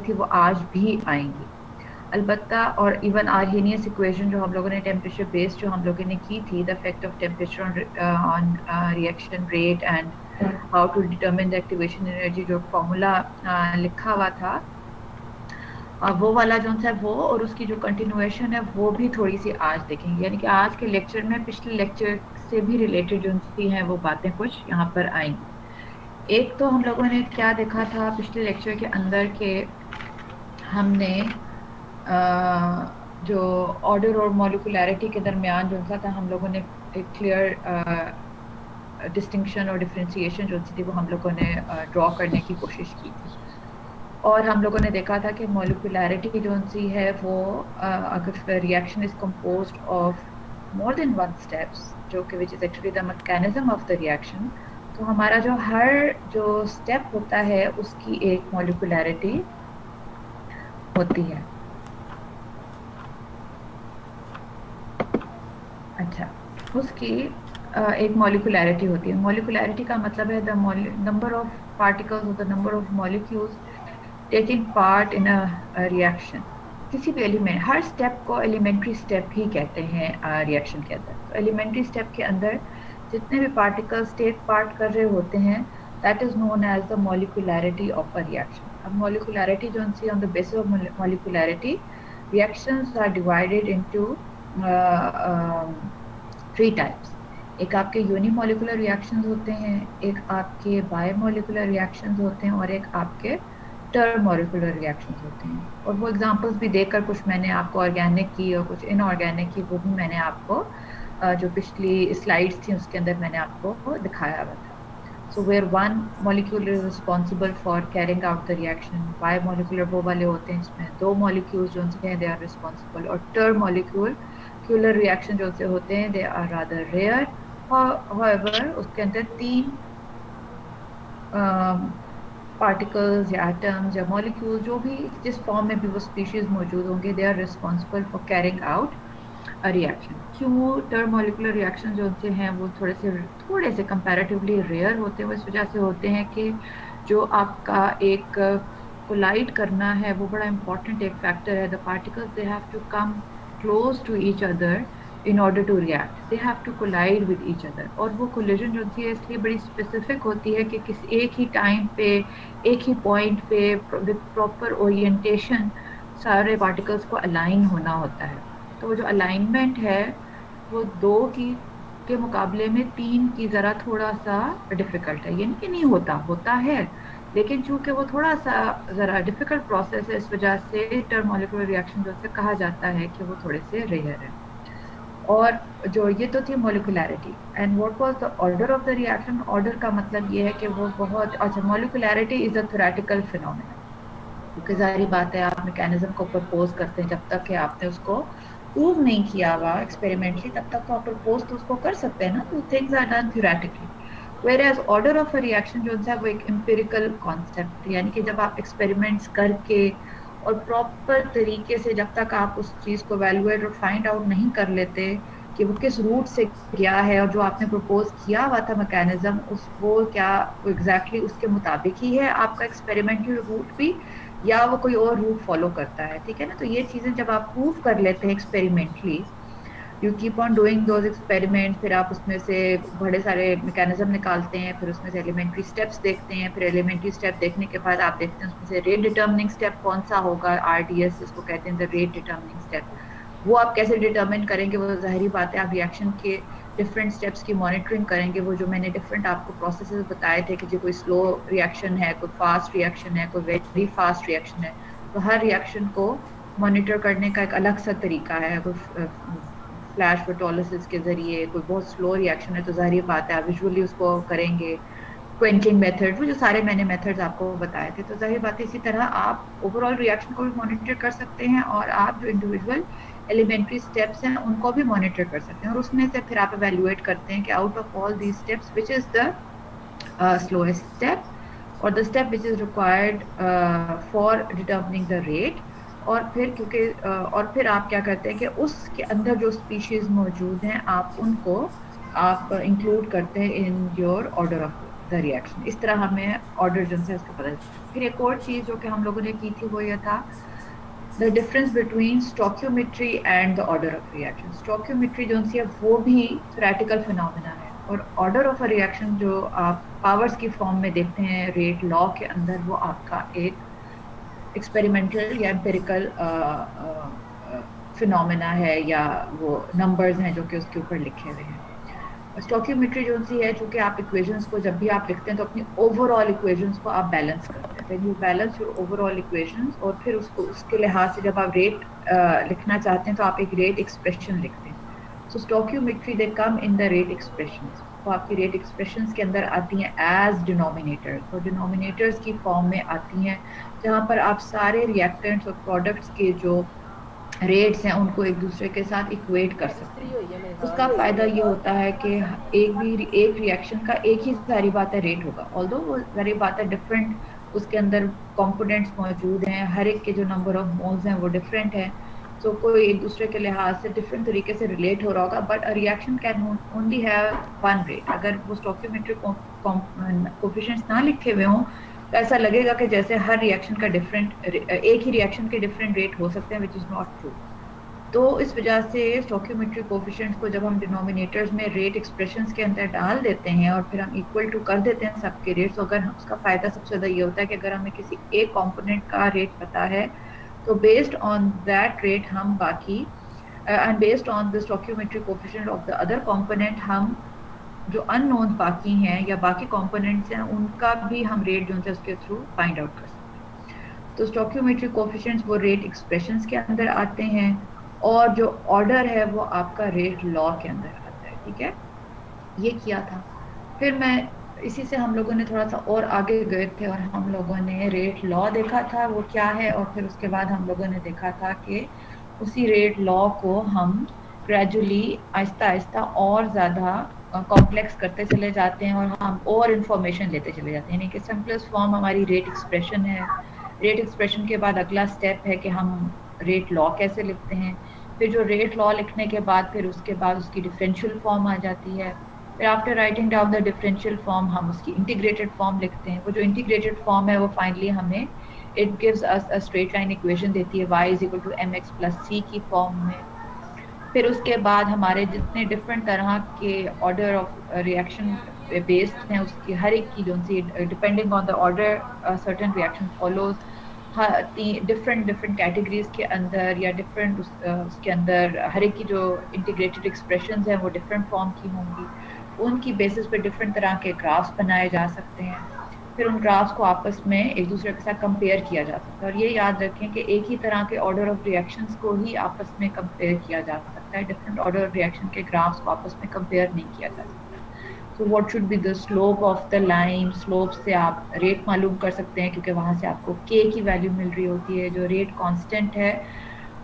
थी वो आज भी आएंगी अलबत्ता। और इवन आर्हेनियस इक्वेशन जो हम लोगों ने टेम्परेचर बेस्ड जो हम लोगों ने की थी, the effect of temperature on reaction rate and how to determine the activation energy, जो फॉर्मूला लिखा हुआ था, वो वाला जो है वो और उसकी जो कंटिन्यूएशन है वो भी थोड़ी सी आज देखेंगे। यानी कि आज के लेक्चर में पिछले लेक्चर से भी रिलेटेड जो सी हैं वो बातें कुछ यहाँ पर आएंगी। एक तो हम लोगों ने क्या देखा था पिछले लेक्चर के अंदर के हमने जो ऑर्डर और मॉलिकुलैरिटी के दरमियान जो सा था हम लोगों ने एक क्लियर डिस्टिंक्शन और डिफ्रेंसिएशन जो सी थी वो हम लोगों ने ड्रॉ करने की कोशिश की थी। और हम लोगों ने देखा था कि मॉलिकुलैरिटी जो सी है वो अगर reaction is composed of more than one steps, जो कि which is actually the mechanism of the reaction, तो हमारा जो हर जो स्टेप होता है उसकी एक मॉलिकुलैरिटी होती है। अच्छा, उसकी एक मॉलिकुलैरिटी होती है। मॉलिकुलैरिटी का मतलब है द नंबर ऑफ पार्टिकल्स और the number of molecules taking part in a reaction. किसी भी एलिमेंट, हर स्टेप को एलिमेंट्री स्टेप ही कहते हैं रिएक्शन के अंदर। तो एलिमेंट्री स्टेप के अंदर जितने भी पार्टिकल्स टेक पार्ट कर रहे होते हैं, that is known as the molecularity of a reaction. अब मॉलिकुलैरिटी जो see on the basis of molecularity reactions are divided into three types. एक आपके यूनिमोलिकुलर रिएक्शंस होते हैं, एक आपके बायोमोलिकुलर रिएक्शंस होते हैं और एक आपके टर्मोलिकुलर रिएक्शंस होते हैं। और वो एग्जांपल्स भी देकर कुछ मैंने आपको ऑर्गेनिक की और कुछ इनऑर्गेनिक की, वो भी मैंने आपको जो पिछली स्लाइड्स थी उसके अंदर मैंने आपको दिखाया हुआ था। So where one molecule is responsible for carrying out the reaction, biomolecular वो वाले होते हैं जिसमें दो molecules जो हैं they are responsible, और termolecular reaction जो से होते हैं they are rather rare। however उसके अंदर तीन पार्टिकल्स या एटम्स या मॉलिक्यूल्स जो भी जिस फॉर्म में भी वो स्पीशीज मौजूद होंगे they are responsible for carrying out a reaction. क्यों टर्म मॉलिकुलर रिएक्शन जो उनसे हैं वो थोड़े से कंपैरेटिवली रेयर होते हैं। वो इस वजह से होते हैं कि जो आपका एक कोलाइड करना है वो बड़ा इंपॉर्टेंट एक फैक्टर है। The particles they have to come close to each other in order to react, they have to collide with each other। और वो collision जो होती है इसलिए बड़ी स्पेसिफिक होती है कि किसी एक ही टाइम पे एक ही पॉइंट पे विद प्रॉपर ओरिएंटेशन सारे पार्टिकल्स को अलाइन होना होता है। तो वो जो अलाइनमेंट है वो दो की के मुकाबले में तीन की ज़रा थोड़ा सा डिफिकल्ट है। यानी कि नहीं होता, होता है, लेकिन चूंकि वो थोड़ा सा ज़रा डिफिकल्ट प्रोसेस है इस वजह से टर्म मॉलिक्यूलर रिएक्शन जो से कहा जाता है कि वो थोड़े से रेयर है। और जो ये तो थी molecularity. And what was the order of the reaction? Order का मतलब ये है कि वो बहुत अच्छा, molecularity is a theoretical phenomena, क्योंकि जाहिर बात है आप मैकेनिज्म को प्रपोज करते हैं, जब तक कि आपने उसको प्रूव नहीं किया हुआ एक्सपेरिमेंटली तब तक तो आप प्रपोज तो उसको कर सकते हैं ना, तो things are done theoretically. Where order of a reaction जो है वो एक एम्पिरिकल कॉन्सेप्ट, यानी कि जब आप एक्सपेरिमेंट्स करके और प्रॉपर तरीके से जब तक आप उस चीज़ को वैल्यूएट और फाइंड आउट नहीं कर लेते कि वो किस रूट से गया है और जो आपने प्रपोज किया हुआ था मैकेनिज्म उस वो क्या एग्जैक्टली उसके मुताबिक ही है आपका एक्सपेरिमेंटल रूट भी, या वो कोई और रूट फॉलो करता है। ठीक है ना, तो ये चीज़ें जब आप प्रूव कर लेते हैं experimentally, you keep on doing those experiment, फिर आप उसमें से बड़े सारे मैकेनिज्म निकालते हैं, फिर उसमें से एलिमेंट्री स्टेप्स देखते हैं, फिर एलिमेंट्री स्टेप देखने के बाद आप देखते हैं उसमें से रेट डिटर्मिनिंग स्टेप कौन सा होगा, RDS जिसको कहते हैं द रेट डिटर्मिनिंग स्टेप। वो आप कैसे डिटर्मिन करेंगे? वो जाहिर बात है आप रिएक्शन के डिफरेंट स्टेप्स की मॉनिटरिंग करेंगे। वो जो मैंने डिफरेंट आपको प्रोसेसेस बताए थे कि जो कोई स्लो रिएक्शन है, कोई फास्ट रिएक्शन है, कोई वेरी फास्ट रिएक्शन है, तो हर रिएक्शन को मॉनिटर करने का एक अलग सा तरीका है। कोई फ्लैश फोटोलिसिस के जरिए, कोई बहुत स्लो रिएक्शन है तो जाहिर बात है आप विजुअली उसको करेंगे, क्वेंचिंग मेथड, वो जो सारे मैंने मेथड्स आपको बताए थे। तो जाहिर बात है इसी तरह आप ओवरऑल रिएक्शन को भी मॉनिटर कर सकते हैं और आप जो इंडिविजुअल एलिमेंट्री स्टेप्स हैं उनको भी मॉनिटर कर सकते हैं, और उसमें से फिर आप एवेल्युएट करते हैं कि out of all these steps which is the slowest step और the step which is required for determining the rate. और फिर क्योंकि और फिर आप क्या करते हैं कि उसके अंदर जो स्पीशीज मौजूद हैं आप उनको आप इंक्लूड करते हैं in your order of the reaction. इस तरह हमें ऑर्डर जो है उसका पता चलता है। फिर एक और चीज़ जो कि हम लोगों ने की थी वो ये था the difference between stoichiometry and the order of reaction. Stoichiometry जो है वो भी थ्योरेटिकल फिनोमेना है, और ऑर्डर ऑफ अ रिएक्शन जो आप पावर्स की फॉर्म में देखते हैं रेट लॉ के अंदर, वो आपका एक एक्सपेरिमेंटल या एम्पिरिकल फिनोमेना है, या वो नंबर्स हैं जो कि उसके ऊपर लिखे हुए हैं। स्टोकियोमेट्री जो सी है, चूंकि आप इक्वेशंस को जब भी आप लिखते हैं तो अपनी ओवरऑल इक्वेशंस को आप बैलेंस करते हैं, then you balance your overall equations, और फिर उसको उसके लिहाज से जब आप रेट लिखना चाहते हैं तो आप एक रेट एक्सप्रेशन लिखते हैं। सो stoichiometry they come in the rate expressions, तो आपकी रेट एक्सप्रेशंस के अंदर आती हैं एज डिनोमिनेटर्स, और डिनोमिनेटर्स की फॉर्म में आती हैं जहाँ पर आप सारे रिएक्टेंट्स और प्रोडक्ट्स के जो रेट्स हैं उनको एक दूसरे के साथ इक्वेट कर सकते हैं। उसका फायदा ये होता है कि एक रिएक्शन का एक ही सारी बात है रेट होगा, ऑल्दो वो सारी बात है डिफरेंट, उसके अंदर कंपोनेंट्स मौजूद हैं, हर एक के जो नंबर ऑफ मोल्स हैं वो डिफरेंट है, तो कोई एक दूसरे के लिहाज से डिफरेंट तरीके से रिलेट हो रहा होगा, but a reaction can only have one rate. अगर वो स्टोकियोमेट्रिक कोफिशिएंट्स ना लिखे हुए हों तो ऐसा लगेगा कि जैसे हर रिएक्शन का एक ही रिएक्शन के डिफरेंट रेट हो सकते हैं, विच इज नॉट ट्रू। तो इस वजह से स्टोकियोमेट्रिक कोफिशिएंट्स को जब हम डिनोमिनेटर्स में रेट एक्सप्रेशंस के अंदर डाल देते हैं और फिर हम इक्वल टू कर देते हैं सबके रेट्स, तो अगर उसका फायदा सबसे ज़्यादा ये होता है कि अगर हमें किसी एक कंपोनेंट का रेट पता है तो बेस्ड ऑन दैट रेट हम बाकी and based on the stoichiometric coefficient of the other component हम जो अननोन बाकी हैं या बाकी कंपोनेंट्स हैं उनका भी हम रेट जो है उसके थ्रू फाइंड आउट कर सकते हैं। तो स्टोकियोमेट्रिक कोफिशिएंट्स वो रेट एक्सप्रेशंस के अंदर आते हैं, और जो ऑर्डर है वो आपका रेट लॉ के अंदर आता है। ठीक है, ये किया था। फिर मैं इसी से हम लोगों ने थोड़ा सा और आगे गए थे और हम लोगों ने रेट लॉ देखा था वो क्या है, और फिर उसके बाद हम लोगों ने देखा था कि उसी रेट लॉ को हम ग्रेजुअली आहिस्ता आहिस्ता और ज़्यादा कॉम्प्लेक्स करते चले जाते हैं और हम और इन्फॉर्मेशन लेते चले जाते हैं। यानी कि सिंपलेस्ट फॉर्म हमारी रेट एक्सप्रेशन है। रेट एक्सप्रेशन के बाद अगला स्टेप है कि हम रेट लॉ कैसे लिखते हैं। फिर जो रेट लॉ लिखने के बाद फिर उसके बाद उसकी डिफरेंशियल फॉर्म आ जाती है। फिर after writing down the differential form हम उसकी इंटीग्रेटेड फॉर्म लिखते हैं। वो जो इंटीग्रेटेड फॉर्म है वो फाइनली हमें it gives us a straight line equation देती है y is equal to mx plus c की फॉर्म में। फिर उसके बाद हमारे जितने डिफरेंट तरह के ऑर्डर ऑफ रिएक्शन बेस्ड हैं उसकी हर एक की जो see depending on the order certain reaction follows different different categories के अंदर या डिफरेंट उसके अंदर हर एक की जो इंटीग्रेटेड एक्सप्रेशंस हैं वो डिफरेंट फॉर्म की होंगी। उनकी बेसिस पे डिफरेंट तरह के ग्राफ्स बनाए जा सकते हैं। फिर उन ग्राफ्स को आपस में एक दूसरे के साथ कंपेयर किया जा सकता है, और ये याद रखें कि एक ही तरह के ऑर्डर ऑफ रिएक्शंस को ही आपस में कंपेयर किया जा सकता है, डिफरेंट ऑर्डर ऑफ रिएक्शन के ग्राफ्स को आपस में कंपेयर नहीं किया जा सकता। So what should be the slope of the line, slope से आप रेट मालूम कर सकते हैं क्योंकि वहाँ से आपको के की वैल्यू मिल रही होती है। जो रेट कांस्टेंट है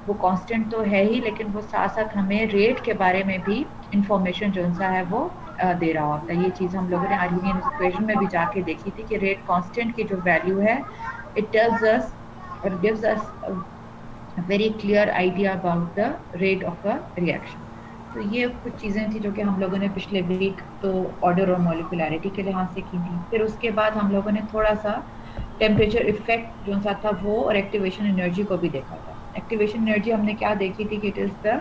वो कांस्टेंट तो है ही, लेकिन वो साथ साथ हमें रेट के बारे में भी इंफॉर्मेशन जो सा है वो दे रहा होता है। ये चीज़ हम लोगों ने आर्किमिडीज इक्वेशन में भी जाके देखी थी कि रेट कांस्टेंट की जो वैल्यू है इट टेल्स अस और gives us very clear idea about the rate of a reaction. तो ये कुछ चीज़ें थी जो कि हम लोगों ने पिछले वीक तो ऑर्डर और मॉलिक्युलैरिटी के लिहाज से की थी। फिर उसके बाद हम लोगों ने थोड़ा सा टेम्परेचर इफेक्ट जो सा था वो और एक्टिवेशन एनर्जी को भी देखा था। एक्टिवेशन एनर्जी हमने क्या देखी थी कि it is the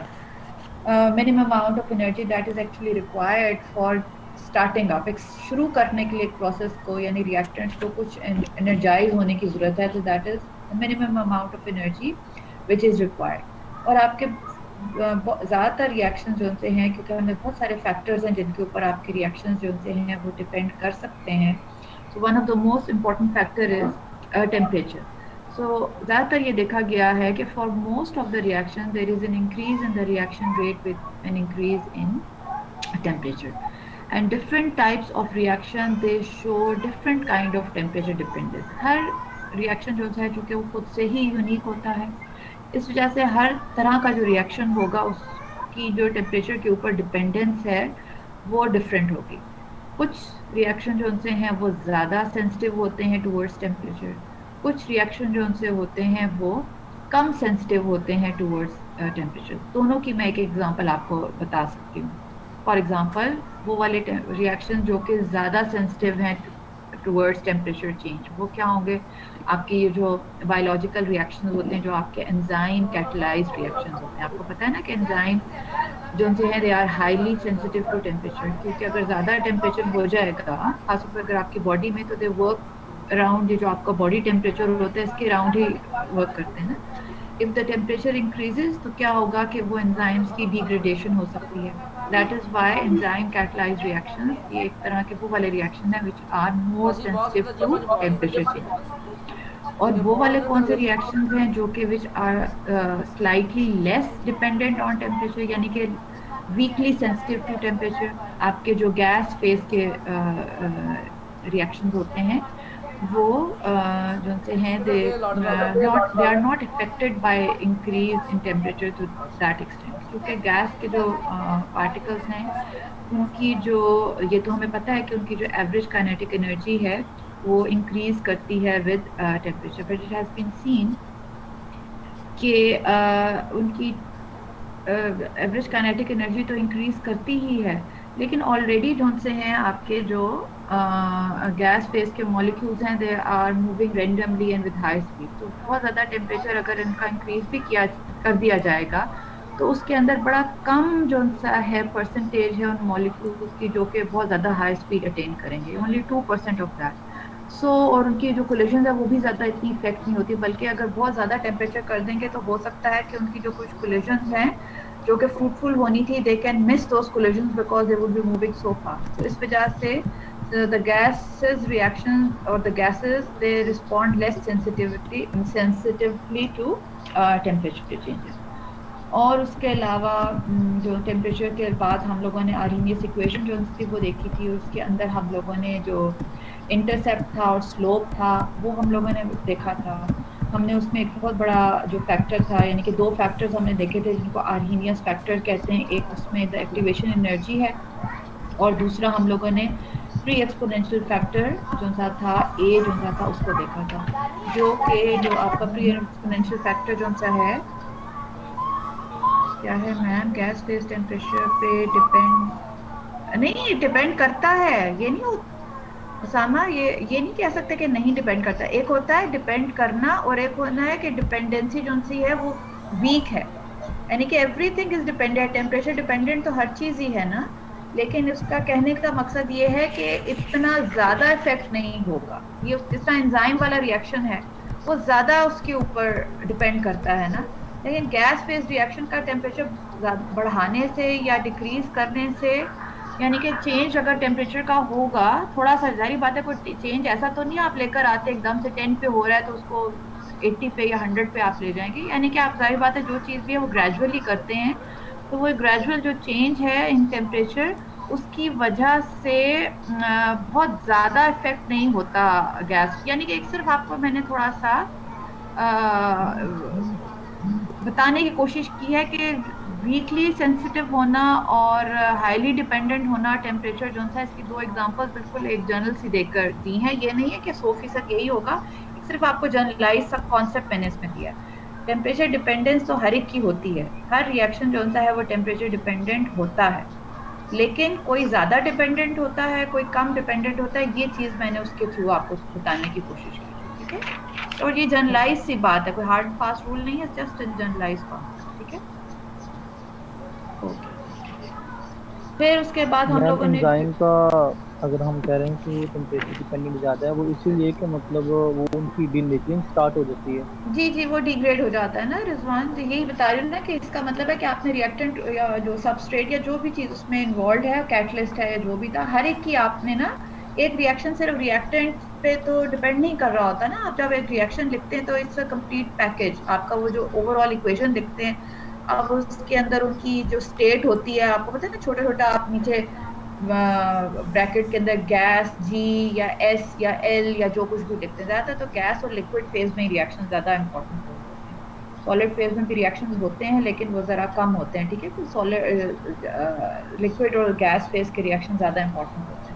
minimum amount of energy that is actually required for starting up. एक शुरू करने के लिए प्रोसेस को यानी रिएक्टेंट्स को कुछ एनर्जाइज होने की ज़रूरत है, तो that is minimum amount of energy which is required. और आपके ज़्यादातर रिएक्शन जो से हैं, क्योंकि हमें बहुत सारे फैक्टर्स हैं जिनके ऊपर आपके रिएक्शन जो से हैं वो डिपेंड कर सकते हैं। So one of the most important factor is temperature. So ज़्यादातर ये देखा गया है कि for most of the reaction there is an increase in the reaction rate with an increase in temperature, and different types of reaction they show different kind of temperature dependence। Her reaction जो है चूँकि वो खुद से ही unique होता है, इस वजह से हर तरह का जो रिएक्शन होगा उसकी जो टेम्परेचर के ऊपर डिपेंडेंस है वो डिफरेंट होगी। कुछ रिएक्शन जो उनसे हैं वो ज़्यादा सेंसिटिव होते हैं टूवर्ड्स टेम्परेचर, कुछ रिएक्शन जो उनसे होते हैं वो कम सेंसिटिव होते हैं टूवर्ड्स टेम्परेचर। दोनों की मैं एक एग्जांपल आपको बता सकती हूँ। फॉर एग्जांपल वो वाले रिएक्शन जो कि ज़्यादा सेंसिटिव हैं टुवर्ड्स टेम्परेचर चेंज। वो क्या होंगे, आपके ये जो बायोलॉजिकल रिएक्शंस होते हैं, जो आपके एंजाइम कैटलाइज्ड रिएक्शंस होते हैं। आपको पता है ना कि एंजाइम जो उनसे हैं they are highly sensitive to temperature, क्योंकि अगर ज़्यादा टेम्परेचर हो जाएगा खासतौर पर अगर आपकी बॉडी में, तो दे वर्क अराउंड, ये जो आपका बॉडी टेम्परेचर होता है इसके अराउंड ही वर्क करते हैं ना। इफ द टेम्परेचर इंक्रीजेस तो क्या होगा कि वो एंजाइम्स की डिग्रेडेशन हो सकती है। That is why enzyme catalysed reactions, ये एक तरह के वो वाले रिएक्शन है which are more sensitive to temperature change. और वो वाले कौन से रिएक्शंस हैं जो कि which are slightly less dependent on temperature, यानी कि वीकली सेंसिटिव टू टेम्परेचर। आपके जो गैस फेज के रिएक्शंस होते हैं वो जो से हैं they are not affected by increase in temperature to that extent, क्योंकि गैस के जो पार्टिकल्स हैं उनकी जो, ये तो हमें पता है कि उनकी जो एवरेज काइनेटिक एनर्जी है वो इंक्रीज करती है with temperature, but it has been seen कि उनकी एवरेज काइनेटिक एनर्जी तो इंक्रीज करती ही है, लेकिन ऑलरेडी जो से हैं आपके जो गैस फेज के मॉलिक्यूल्स हैं they are moving randomly and with high speed. तो बहुत ज़्यादा टेम्परेचर अगर इनका इंक्रीज भी किया कर दिया जाएगा तो उसके अंदर बड़ा कम जो सा है परसेंटेज है उन मॉलिक्यूल्स की जो कि बहुत ज़्यादा हाई स्पीड अटेन करेंगे, ओनली 2% ऑफ दैट। सो और उनकी जो कोलिजन है वो भी ज़्यादा इतनी इफेक्ट नहीं होती, बल्कि अगर बहुत ज़्यादा टेम्परेचर कर देंगे तो हो सकता है कि उनकी जो कुछ कोलिजन हैं जो कि फ्रूटफुल होनी थी, they can miss those collision because they would be moving so fast. तो इस वजह से the gases reaction or the gases they respond less sensitively to temperature changes। और उसके अलावा जो टेम्परेचर के बाद हम लोगों ने आर्हीनियस इक्वेशन जो थी वो देखी थी, उसके अंदर हम लोगों ने जो इंटरसेप्ट था और स्लोप था वो हम लोगों ने देखा था। हमने उसमें एक बहुत बड़ा जो फैक्टर था, यानी कि दो फैक्टर्स हमने देखे थे जिनको आर्हीनियस फैक्टर कहते हैं। एक उसमें द एक्टिवेशन एनर्जी है और दूसरा हम लोगों ने प्री एक्सपोनेंशियल फैक्टर जो सा था ए जो सा था उसको देखा था, जो कि जो आपका प्री एक्सपोनेंशियल फैक्टर जो सा है क्या है मैम, गैस फेज टेम्परेचर पे डिपेंड नहीं, डिपेंड करता है, ये नहीं उसामा, ये नहीं कह सकते कि नहीं डिपेंड करता। एक होता है डिपेंड करना और एक होना है कि डिपेंडेंसी जो सी है वो वीक है, यानी कि everything is dependent. Temperature dependent तो हर चीज़ ही है ना, लेकिन उसका कहने का मकसद ये है कि इतना ज़्यादा इफेक्ट नहीं होगा। ये जिस तरह एंजाइम वाला रिएक्शन है वो ज़्यादा उसके ऊपर डिपेंड करता है ना, लेकिन गैस फेज रिएक्शन का टेम्परेचर बढ़ाने से या डिक्रीज करने से, यानी कि चेंज अगर टेम्परेचर का होगा थोड़ा सा, जारी बात है कोई चेंज ऐसा तो नहीं आप लेकर आते एकदम से 10 पे हो रहा है तो उसको 80 पे या 100 पे आप ले जाएंगे, यानी कि आप जारी बात है जो चीज़ भी है वो ग्रेजुअली करते हैं। तो वो ग्रेजुअल जो चेंज है इन टेम्परेचर उसकी वजह से बहुत ज़्यादा इफेक्ट नहीं होता गैस, यानी कि एक सिर्फ आपको मैंने थोड़ा सा बताने की कोशिश की है कि वीकली सेंसिटिव होना और हाईली डिपेंडेंट होना टेम्परेचर जो है, इसकी दो एग्जांपल्स बिल्कुल एक जनरल सी देकर दी हैं। ये नहीं है कि 100% यही होगा, सिर्फ आपको जनरलाइज सब कॉन्सेप्ट मैंने इसमें दिया। टेम्परेचर डिपेंडेंस तो हर एक की होती है, हर रिएक्शन जो है वो टेम्परेचर डिपेंडेंट होता है, लेकिन कोई ज़्यादा डिपेंडेंट होता है कोई कम डिपेंडेंट होता है, ये चीज़ मैंने उसके थ्रू आपको बताने की कोशिश की। ठीक है, और ये जनरलाइज सी बात है, कोई हार्ड फास्ट रूल नहीं है, जस्ट जनरलाइज कॉन्सेप्ट। ठीक है, ओके। फिर उसके बाद हम लोगों ने एंजाइम का अगर हम कह रहे हैं कि वो टेम्परेचर डिपेंडेंट ज़्यादा है, वो इसीलिए कि मतलब वो उनकी डीनेचरिंग स्टार्ट हो जाती है। जी जी वो डिग्रेड हो जाता है ना रिजवान, तो यही बता रही हूँ ना कि इसका मतलब है कि आपने रिएक्टेंट या जो सबस्ट्रेट या जो भी चीज़ उसमें इन्वॉल्व है, कैटलिस्ट है या जो भी था, हर एक की आपने ना एक रिएक्शन सिर्फ रिएक्टेंट पे तो डिपेंड नहीं कर रहा होता ना। आप जब एक रिएक्शन लिखते हैं तो इट्स अ कंप्लीट पैकेज, आपका वो जो ओवरऑल इक्वेशन लिखते हैं, अब उसके अंदर उनकी जो स्टेट होती है आपको पता है ना, छोटा छोटा आप नीचे ब्रैकेट के अंदर गैस जी या एस या एल या जो कुछ भी लिखते हैं, ज़्यादातर तो गैस और लिक्विड फेज में रिएक्शन ज़्यादा इंपॉर्टेंट होते हैं। सॉलिड फेज में भी रिएक्शन होते हैं लेकिन वो ज़रा कम होते हैं। ठीक है, तो सॉलिड लिक्विड और गैस फेज के रिएक्शन ज़्यादा इंपॉर्टेंट होते हैं।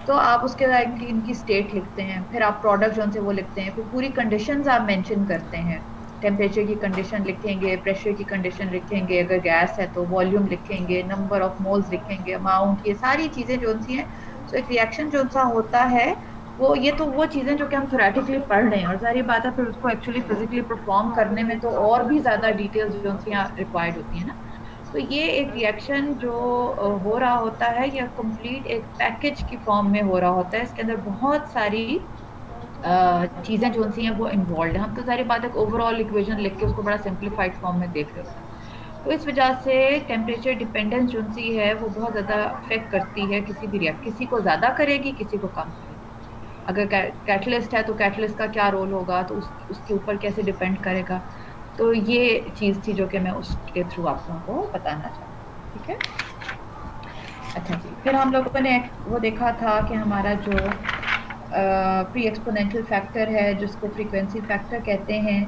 तो आप उसके बाद इनकी स्टेट लिखते हैं, फिर आप प्रोडक्ट जो से वो लिखते हैं, फिर पूरी कंडीशंस आप मेंशन करते हैं, टेम्परेचर की कंडीशन लिखेंगे, प्रेशर की कंडीशन लिखेंगे, अगर गैस है तो वॉल्यूम लिखेंगे, नंबर ऑफ मोल्स लिखेंगे, अमाउंट, ये सारी चीज़ें जो सी हैं। तो एक रिएक्शन जो सा होता है वो ये तो वो चीज़ें जो कि हम थोरेटिकली पढ़ रहे हैं, और सारी बात है फिर उसको एक्चुअली फिजिकली परफॉर्म करने में तो और भी ज़्यादा डिटेल्स जो सी यहाँ रिक्वायर्ड होती है ना। तो ये एक रिएक्शन जो हो रहा होता है या कंप्लीट एक पैकेज की फॉर्म में हो रहा होता है, इसके अंदर बहुत सारी चीज़ें जो सी हैं वो इन्वॉल्व है। हम तो सारी बात एक ओवरऑल इक्वेशन लिख के उसको बड़ा सिंप्लीफाइड फॉर्म में देख रहे होते हैं। तो इस वजह से टेम्परेचर डिपेंडेंस जो सी है वो बहुत ज़्यादा अफेक्ट करती है किसी भी रिएक्ट, किसी को ज़्यादा करेगी, किसी को कम करेगी। अगर कैटलिस्ट है तो कैटलिस्ट का क्या रोल होगा, तो उसके ऊपर कैसे डिपेंड करेगा। तो ये चीज़ थी जो कि मैं उसके थ्रू आप लोगों को बताना चाहती हूँ। ठीक है, अच्छा जी। फिर हम लोगों ने वो देखा था कि हमारा जो प्री एक्सपोनेंशियल फैक्टर है, जिसको फ्रीक्वेंसी फैक्टर कहते हैं,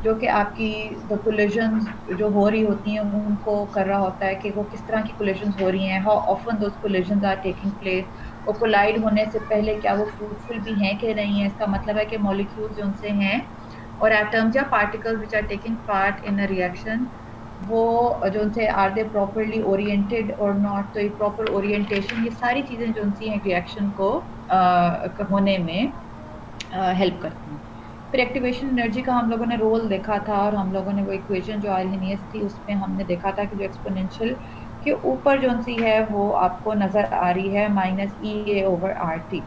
जो कि आपकी द कोलिजन्स जो हो रही होती हैं उनको कर रहा होता है कि वो किस तरह की कोलिजन्स हो रही हैं, how often those collisions are taking place, वो कोलाइड होने से पहले क्या वो फ्रूटफुल भी हैं कि नहीं है। इसका मतलब है कि मॉलिक्यूल्स जो उनसे हैं और एटम्स या particles which are taking part in a reaction, वो जो उनसे आर दे प्रॉपरली ओरिएंटेड और नॉट। तो ये प्रॉपर ओरिएंटेशन, ये सारी चीज़ें जो उनसी हैं रिएक्शन को होने में हेल्प करती हैं। फिर एक्टिवेशन एनर्जी का हम लोगों ने रोल देखा था, और हम लोगों ने वो इक्वेशन जो आर्हेनियस थी उसमें हमने देखा था कि जो एक्सपोनेंशियल के ऊपर जो सी है वो आपको नज़र आ रही है -EA/RT।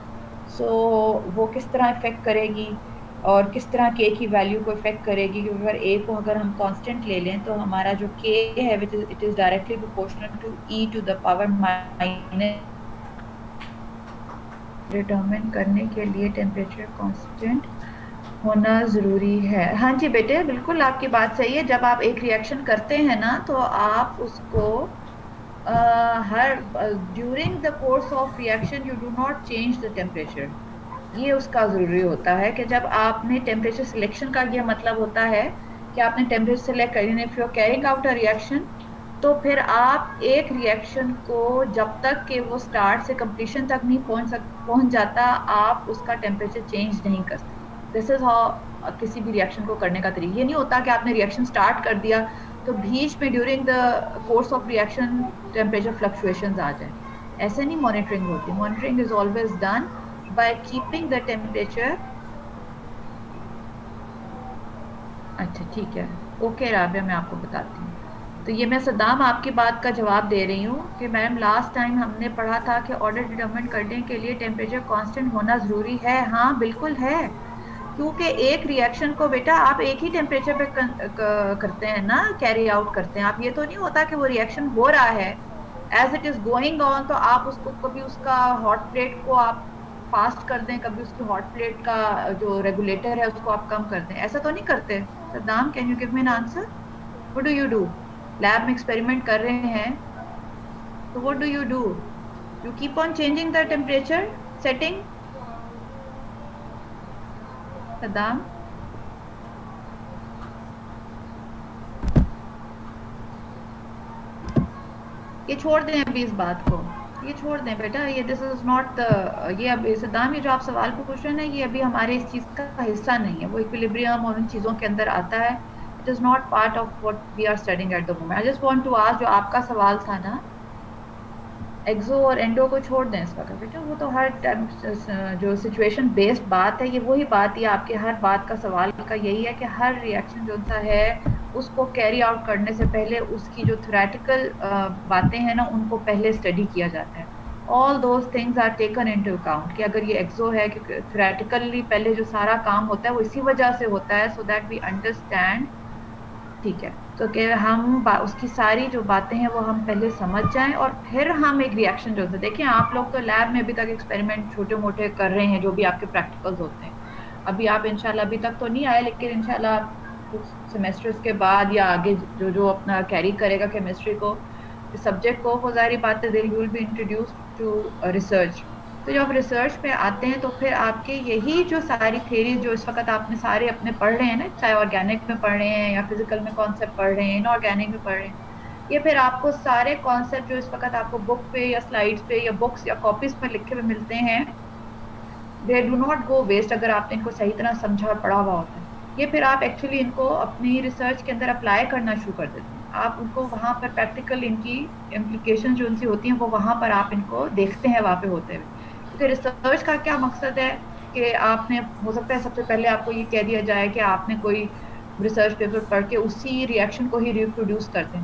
सो वो किस तरह इफेक्ट करेगी और किस तरह के की वैल्यू को इफेक्ट करेगी, क्योंकि अगर ए को अगर हम कांस्टेंट ले लें तो हमारा जो के है which it is directly proportional to E⁻⁻, determine करने के लिए टेम्परेचर कांस्टेंट होना ज़रूरी है। हाँ जी बेटे, बिल्कुल आपकी बात सही है। जब आप एक रिएक्शन करते हैं ना तो आप उसको हर during the course of reaction you do not change the temperature. ये उसका ज़रूरी होता है कि जब आपने टेम्परेचर सिलेक्शन का ये मतलब होता है कि आपने टेम्परेचर सिलेक्ट करी, if you are carrying out a reaction, तो फिर आप एक रिएक्शन को जब तक कि वो स्टार्ट से कंप्लीशन तक नहीं पहुंच जाता, आप उसका टेम्परेचर चेंज नहीं कर सकते। दिस इज हाउ किसी भी रिएक्शन को करने का तरीका। ये नहीं होता कि आपने रिएक्शन स्टार्ट कर दिया तो बीच में during the course of reaction temperature fluctuations आ जाए। ऐसे नहीं मॉनिटरिंग होती। Monitoring is always done by keeping the temperature। अच्छा ठीक है, ओके राबिया, मैं आपको बताती हूँ। तो ये मैं सद्दाम आपकी बात का जवाब दे रही हूँ कि मैम लास्ट टाइम हमने पढ़ा था कि ऑर्डर डिटरमिन करने के लिए टेम्परेचर कांस्टेंट होना ज़रूरी है। हाँ बिल्कुल है, क्योंकि एक रिएक्शन को बेटा आप एक ही टेम्परेचर पे करते हैं ना, कैरी आउट करते हैं आप। ये तो नहीं होता कि वो रिएक्शन हो रहा है as it is going on तो आप उसको कभी उसका हॉट प्लेट को आप फास्ट कर दें, कभी उसकी हॉट प्लेट का जो रेगुलेटर है उसको आप कम कर दें। ऐसा तो नहीं करते। Saddam, can you give me an answer? What do you do? Lab में एक्सपेरिमेंट कर रहे हैं तो what do? You keep on changing the temperature setting. Saddam, ये छोड़ दें अभी इस बात को, ये छोड़ दें बेटा। ये दिस इज नॉट ये अभी सद्दाम, ये जो आप सवाल पूछ रहे हैं ना, ये अभी हमारे इस चीज़ का हिस्सा नहीं है। वो इक्विलिब्रियम और उन चीज़ों के अंदर आता है। It is not part of what we are studying at the moment. I just want to ask, जो आपका सवाल था ना, एक्सो और एंडो को छोड़ दें इस वक्त बेटा। वो तो हर टाइम जो सिचुएशन बेस्ड बात है, ये वही बात, ये आपके हर बात का सवाल का यही है कि हर रिएक्शन जो सा है उसको कैरी आउट करने से पहले उसकी जो थ्योरेटिकल बातें हैं ना उनको पहले स्टडी किया जाता है। All those things are taken into account कि अगर ये एक्सो है कि थ्योरेटिकली पहले जो सारा काम होता है वो इसी वजह से होता है, सो दैट वी अंडरस्टैंड। ठीक है, तो कि हम उसकी सारी जो बातें हैं वो हम पहले समझ जाएं और फिर हम एक रिएक्शन जो है। देखिए आप लोग तो लैब में अभी तक एक्सपेरिमेंट छोटे मोटे कर रहे हैं, जो भी आपके प्रैक्टिकल्स होते हैं। अभी आप इंशाल्लाह, अभी तक तो नहीं आए, लेकिन इंशाल्लाह कुछ सेमेस्टर्स के बाद या आगे जो जो अपना कैरी करेगा केमिस्ट्री को, सब्जेक्ट को, वो सारी बातें they will be introduce to research. तो जब रिसर्च पे आते हैं तो फिर आपके यही जो सारी थेरी जो इस वक्त आपने सारे अपने पढ़ रहे हैं ना, चाहे ऑर्गेनिक में पढ़ रहे हैं या फिजिकल में कॉन्सेप्ट पढ़ रहे हैं, इनऑर्गेनिक में पढ़ रहे हैं, ये फिर आपको सारे कॉन्सेप्ट जो इस वक्त आपको बुक पे या स्लाइड्स पे या बुक्स या कॉपीज पे लिखे हुए मिलते हैं, they do not go waste अगर आपने इनको सही तरह समझा और पढ़ा हुआ होता है। ये फिर आप एक्चुअली इनको अपनी रिसर्च के अंदर अप्लाई करना शुरू कर देते हैं। आप उनको वहाँ पर प्रैक्टिकल इनकी इम्प्लीकेशन जो उनसी होती हैं वो वहाँ पर आप इनको देखते हैं वहाँ पे होते हुए। क्योंकि रिसर्च का क्या मकसद है कि आपने, हो सकता है सबसे पहले आपको ये कह दिया जाए कि आपने कोई रिसर्च पेपर पढ़ के उसी रिएक्शन को ही रिप्रोड्यूस कर दें।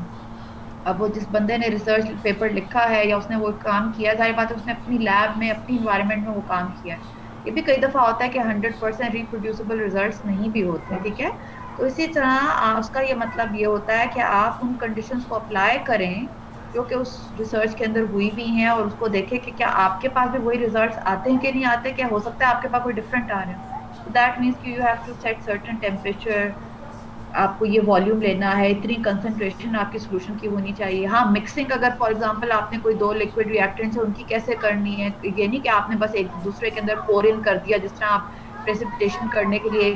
अब वो जिस बंदे ने रिसर्च पेपर लिखा है या उसने वो काम किया, जाहिर बात है उसने अपनी लैब में अपनी इन्वायरमेंट में वो काम किया है। ये भी कई दफा होता है कि 100% रिप्रोड्यूसिबल रिजल्ट्स नहीं भी होते, ठीक है। तो इसी तरह उसका ये मतलब ये होता है कि आप उन कंडीशंस को अप्लाई करें जो कि उस रिसर्च के अंदर हुई भी हैं, और उसको देखें कि क्या आपके पास भी वही रिजल्ट्स आते हैं कि नहीं आते, क्या हो सकता है आपके पास कोई डिफरेंट आ रहे हैं। तो दैट मीन्स कि you have to set certain temperature, आपको ये वॉल्यूम लेना है, इतनी कंसंट्रेशन आपकी सोल्यूशन की होनी चाहिए। हाँ, मिक्सिंग अगर फॉर एग्जांपल आपने कोई दो लिक्विड रिएक्टेंट्स है उनकी कैसे करनी है, ये नहीं कि आपने बस एक दूसरे के अंदर पोर इन कर दिया, जिस तरह आप प्रेसिपिटेशन करने के लिए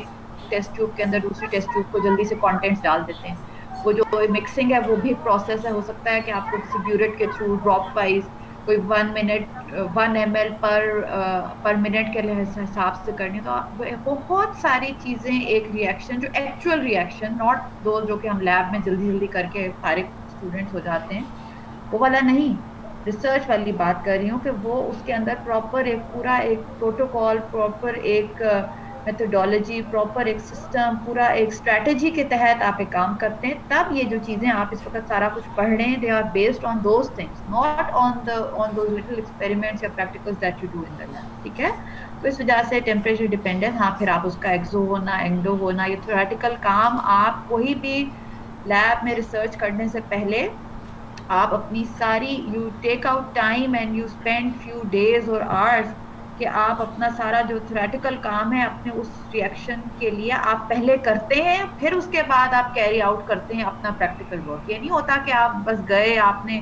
टेस्ट ट्यूब के अंदर दूसरी टेस्ट ट्यूब को जल्दी से कंटेंट्स डाल देते हैं। वो जो मिक्सिंग है वो भी एक प्रोसेस है। हो सकता है कि आपको किसी ब्यूरेट के थ्रू ड्रॉप वाइज कोई 1 मिनट 1 ml पर मिनट के हिसाब से करनी, तो बहुत सारी चीजें एक रिएक्शन जो एक्चुअल रिएक्शन, नॉट दो जो कि हम लैब में जल्दी जल्दी करके सारे स्टूडेंट्स हो जाते हैं, वो वाला नहीं, रिसर्च वाली बात कर रही हूँ कि वो उसके अंदर प्रॉपर एक पूरा एक प्रोटोकॉल, प्रॉपर एक मेथोडोलॉजी, प्रॉपर एक सिस्टम, पूरा एक स्ट्रेटेजी के तहत आप एक काम करते हैं। तब ये जो चीजें आप इस वक्त सारा कुछ पढ़ रहे हैं, they are based on those things, not on those little experiments या practicals that you do in the lab, ठीक है। तो इस वजह से टेम्परेचर डिपेंडेंट, हाँ, फिर आप उसका एक्सो होना, एंडो होना, ये थ्योरेटिकल काम आप कोई भी लैब में रिसर्च करने से पहले आप अपनी सारी, you take out time and you spend few days और आवर्स कि आप अपना सारा जो थ्योरेटिकल काम है अपने उस रिएक्शन के लिए आप पहले करते हैं, फिर उसके बाद आप कैरी आउट करते हैं अपना प्रैक्टिकल वर्क। ये नहीं होता कि आप बस गए, आपने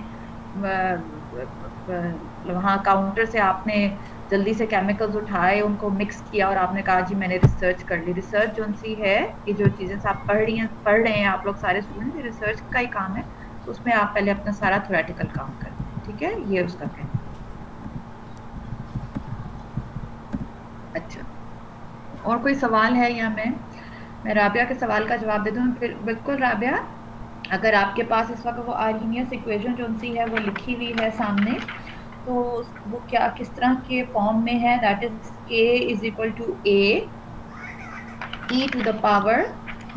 वहाँ काउंटर से आपने जल्दी से केमिकल्स उठाए, उनको मिक्स किया और आपने कहा जी मैंने रिसर्च कर ली। रिसर्च जो सी है, ये जो चीजें आप पढ़ रहे हैं आप लोग सारे स्टूडेंट, रिसर्च का ही काम है। तो उसमें आप पहले अपना सारा थ्योरेटिकल काम करते हैं, ठीक है, ये उसका कहना। अच्छा, और कोई सवाल है या मैं राबिया के सवाल का जवाब दे दूं? बिल्कुल राबिया, अगर आपके पास इस वक्त वो आर्हीनियस इक्वेशन जो सी है वो लिखी हुई है सामने, तो वो क्या किस तरह के फॉर्म में है, that is k is equal to a e to the power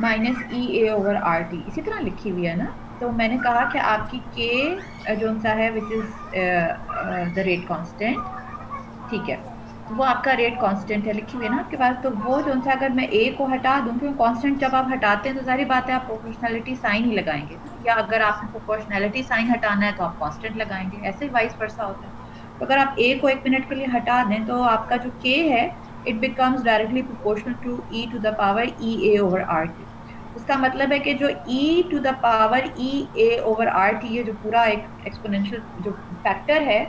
minus E A over R T, इसी तरह लिखी हुई है ना। तो मैंने कहा कि आपकी k जो सा है विच इज द रेट कांस्टेंट, ठीक है, तो वो आपका रेट कांस्टेंट है, लिखी हुई है ना आपके पास। तो वो जो सा अगर मैं a को हटा दूं, क्योंकि कांस्टेंट जब आप हटाते हैं तो सारी बात है आप प्रोपोर्शनैलिटी साइन ही लगाएंगे ना, या अगर आपने प्रोपोर्शनैलिटी साइन हटाना है तो आप कांस्टेंट लगाएंगे, ऐसे ही वाइस वर्सा होता है। तो अगर आप a को 1 मिनट के लिए हटा दें तो आपका जो k है it becomes directly proportional to e to the power e a over r t। उसका मतलब है कि जो e to the power e a over r t, ये जो पूरा एक एक्सपोनेंशियल जो फैक्टर है,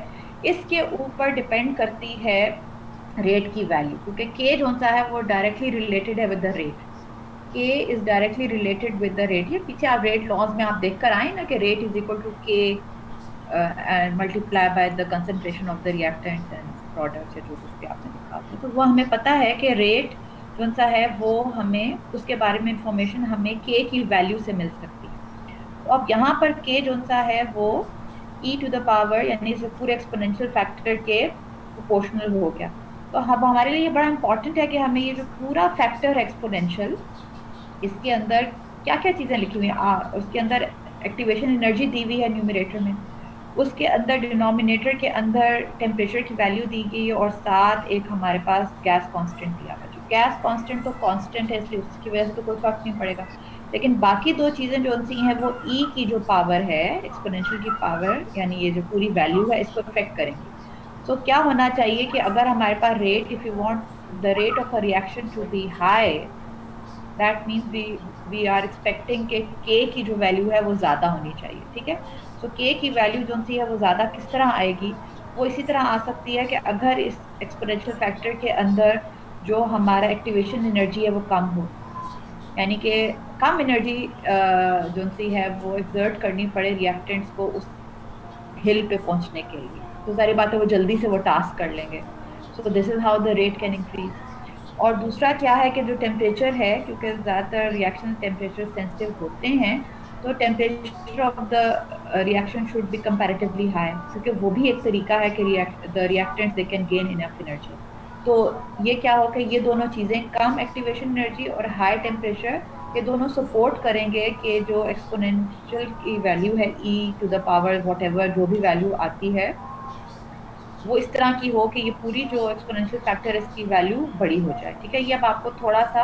इसके ऊपर डिपेंड करती है रेट की वैल्यू, क्योंकि k जो सा है वो डायरेक्टली रिलेटेड है with the rate. k is directly related with the rate. ये पीछे आप रेट लॉज में आप देख कर आए ना कि rate is equal to k and multiply by the concentration of the reactant and product, जो कुछ भी आपने लिखा था। तो वो हमें पता है कि रेट जो सा है वो हमें उसके बारे में इंफॉर्मेशन हमें k की वैल्यू से मिल सकती है। तो अब यहाँ पर k जो सा है वो e टू द पावर यानी इस पूरे एक्सपोनेंशियल फैक्टर के प्रोपोर्शनल हो गया। तो अब हमारे लिए ये बड़ा इंपॉर्टेंट है कि हमें ये जो पूरा फैक्टर है एक्सपोनेंशियल, इसके अंदर क्या क्या चीजें लिखी हुई हैं, उसके अंदर एक्टिवेशन एनर्जी दी हुई है न्यूमरेटर में, उसके अंदर डिनोमिनेटर के अंदर टेम्परेचर की वैल्यू दी गई है, और साथ एक हमारे पास गैस कांस्टेंट दिया हुआ है। जो गैस कांस्टेंट तो कांस्टेंट है इसलिए उसकी वजह से तो कोई फर्क नहीं पड़ेगा, लेकिन बाकी दो चीजें जो सी हैं वो ई की जो पावर है एक्सपोनेंशियल की पावर, यानी ये जो पूरी वैल्यू है इसको इफेक्ट करेंगी। तो क्या होना चाहिए कि अगर हमारे पास rate, if you want the rate of a reaction to be high, that means we are expecting कि k की जो वैल्यू है वो ज्यादा होनी चाहिए, ठीक है। सो k की वैल्यू जो सी है वो ज्यादा किस तरह आएगी, वो इसी तरह आ सकती है कि अगर इस एक्सपोनेंशियल फैक्टर के अंदर जो हमारा एक्टिवेशन एनर्जी है वो कम हो, यानी कि कम एनर्जी जो सी है वो एक्सर्ट करनी पड़े रिएक्टेंट्स को उस हिल पे पहुंचने के लिए, तो सारी बातें वो जल्दी से वो टास्क कर लेंगे। So this is how the rate can increase. और दूसरा क्या है कि जो टेम्परेचर है, क्योंकि ज़्यादातर रिएक्शन टेम्परेचर सेंसिटिव होते हैं, तो temperature of the reaction should be comparatively high, क्योंकि वो भी एक तरीका है कि the reactants they can gain enough energy. तो ये क्या होगा, ये दोनों चीजें, कम एक्टिवेशन एनर्जी और हाई टेम्परेचर, ये दोनों सपोर्ट करेंगे कि जो एक्सपोनेंशियल की वैल्यू है e to the power whatever जो भी वैल्यू आती है वो इस तरह की हो कि ये पूरी जो एक्सपोनेंशियल फैक्टर है इसकी वैल्यू बड़ी हो जाए। ठीक है, ये अब आपको थोड़ा सा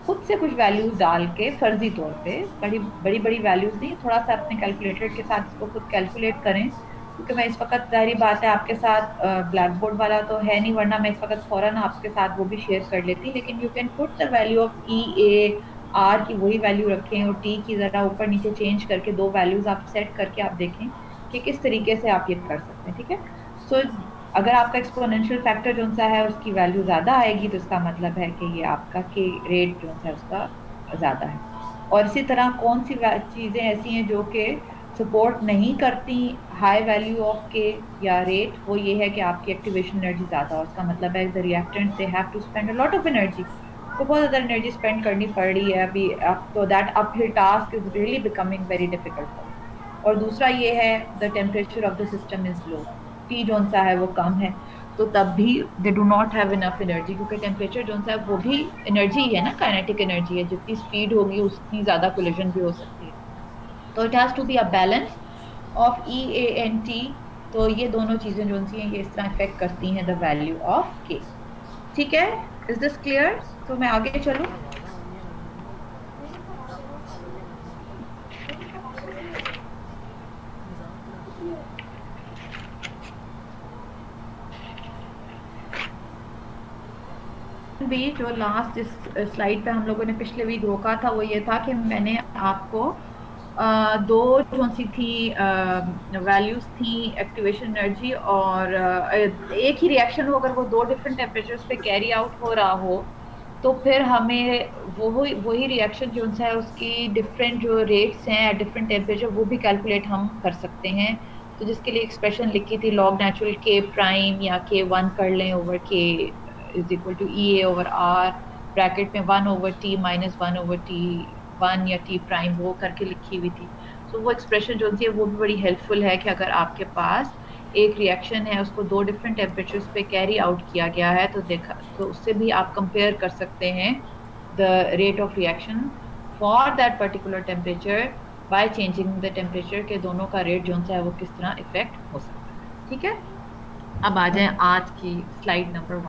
खुद से कुछ वैल्यूज डाल के फर्जी तौर पे, बड़ी बड़ी बड़ी वैल्यूज नहीं, थोड़ा सा अपने कैलकुलेटर के साथ इसको खुद कैलकुलेट करें, क्योंकि मैं इस वक्त जाहिर बात है आपके साथ ब्लैक बोर्ड वाला तो है नहीं, वरना मैं इस वक्त फौरन आपके साथ वो भी शेयर कर लेती, लेकिन you can put the value of E A R की वही वैल्यू रखें और टी की जरा ऊपर नीचे चेंज करके दो वैल्यूज आप सेट करके आप देखें कि किस तरीके से आप ये कर सकते हैं। ठीक है, सो अगर आपका एक्सपोनेंशियल फैक्टर जो सा है उसकी वैल्यू ज्यादा आएगी तो इसका मतलब है कि ये आपका के रेट जो है उसका ज्यादा है। और इसी तरह कौन सी चीजें ऐसी हैं जो कि सपोर्ट नहीं करती हाई वैल्यू ऑफ के या रेट, वो ये है कि आपकी एक्टिवेशन एनर्जी ज्यादा हो, उसका मतलब है the reactants they have to spend a lot of energy, तो बहुत ज्यादा एनर्जी स्पेंड करनी पड़ रही है अभी आपको, that uphill task is really becoming very difficult for. और दूसरा ये है the temperature of the system is low, T zone सा है वो कम है, तो तब भी दे do not have enough energy, क्योंकि टेम्परेचर जोन सा है वो भी एनर्जी है ना, काइनेटिक एनर्जी है, जितनी स्पीड होगी उतनी ज्यादा कोलिजन भी हो सकती है। तो it has to be a balance of E A and T. तो ये दोनों चीजें जो सी हैं ये इस तरह इफेक्ट करती हैं द वैल्यू ऑफ के। ठीक है, इज दिस क्लियर? तो मैं आगे चलूं। भी जो लास्ट इस स्लाइड पे हम लोगों ने पिछले वीक रोका था वो ये था कि मैंने आपको दो जो सी थी वैल्यूज थी एक्टिवेशन एनर्जी, और एक ही रिएक्शन हो अगर वो दो डिफरेंट टेम्परेचर्स पे कैरी आउट हो रहा हो तो फिर हमें वही वही रिएक्शन जो है उसकी डिफरेंट जो रेट्स हैं एट डिफरेंट टेम्परेचर वो भी कैलकुलेट हम कर सकते हैं। तो जिसके लिए एक्सप्रेशन लिखी थी लॉग नेचुरल के प्राइम या के वन कर लें over K is equal to E A over R, bracket में one over T minus one over T one या टी प्राइम वो करके लिखी हुई थी। तो वो एक्सप्रेशन जो है वो भी बड़ी हेल्पफुल है कि अगर आपके पास एक रिएक्शन है उसको दो डिफरेंट टेम्परेचर्स पे कैरी आउट किया गया है तो देखा तो उससे भी आप कंपेयर कर सकते हैं the rate of reaction for that particular temperature by changing the temperature के दोनों का रेट जो है वो किस तरह इफेक्ट हो सकता है। ठीक है, अब आ जाए आज की स्लाइड नंबर 1।